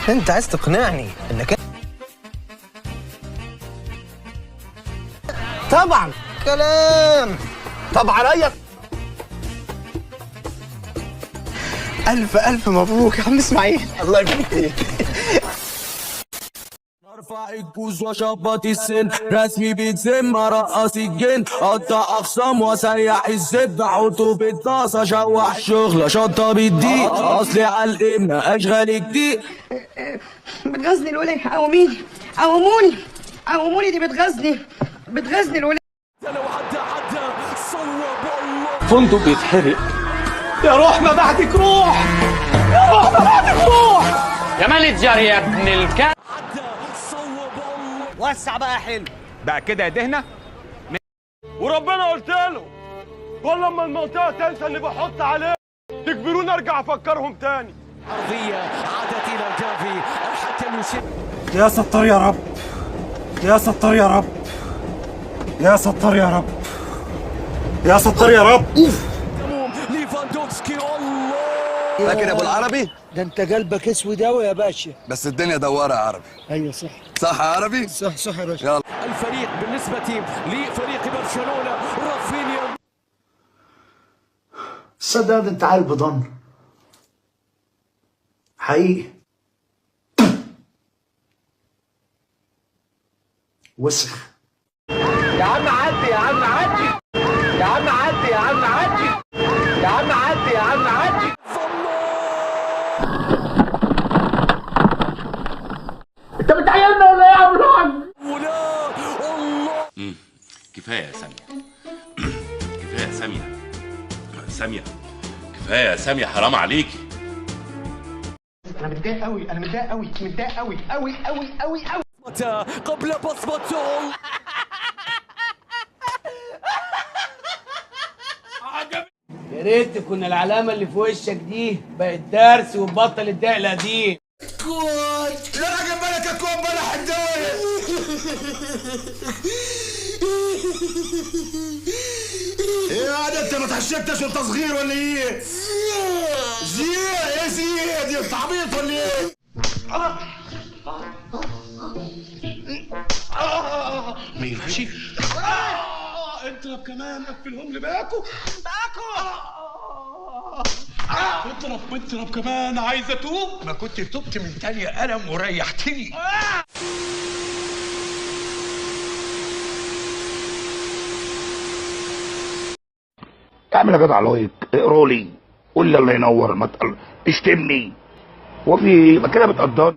انت عايز تقنعني انك طبعا كلام. طب عليا الف مبروك يا عم اسماعيل، الله يبارك فيك. ارفع الجوز وشبط السن، رسمي بيتزم رقص الجن، قطع اخصام وسيح الزب، احطه في الطاسه شوح شغله شطه بالدقيق، اصلي على الامنه اشغال كتير. بتغزني الولي، قوموني دي بتغزني الولي. لو حد صوب الله فندق بيتحرق. يا روح ما بعدك روح، يا روح ما بعدك روح يا مانجر يا ابن الكلب. وسع بقى يا حلو بقى كده يا دهنه. وربنا قلت له كل لما المنطقه تنسى اللي بحط عليه تجبروني ارجع افكرهم تاني. ارضيه عادت الى جافي حتى المسيب. يا ستار يا رب، يا ستار يا رب، يا ستار يا رب، يا ستار يا رب. ليفاندوفسكي الله. فاكر يا ابو العربي؟ ده انت قلبك اسود قوي يا باشا. بس الدنيا دواره يا عربي. ايوه صح صح يا عربي؟ صح يا باشا. يلا. الفريق بالنسبه لفريق برشلونه رافينيا. السداد انت عيل بضن حقيقي وسخ. يا عم عدي، يا عم عدي، يا عم عدي، يا عم عدي، يا عم عدي، يا عم عدي. انت بتعيرنا ولا ايه يا عم الحاج؟ الله. كفايه يا ساميه، كفايه يا ساميه، ساميه كفايه يا ساميه، حرام عليكي. انا متضايق قوي، انا متضايق قوي، متضايق قوي قوي قوي قوي قوي. قبل بصمته. يا ريت تكون العلامة اللي في وشك دي بقت درس وتبطل الدقلة دي. لا راجل بالك يا كوب بلا حدايه. ايه يا عادة انت ما اتعشبتش وانت صغير ولا ايه؟ زياد ايه زياد يا عبيط ولا ايه؟ ما ينفعش. اضرب كمان، قفلهم لي باكو. اضرب كمان، عايز اتوب. ما كنت تبت من تاني قلم وريحتني. اعمل يا جدع لايك، اقرا لي، قول لي الله ينور، ما تشتمني. وفي يبقى كده بتقدرني.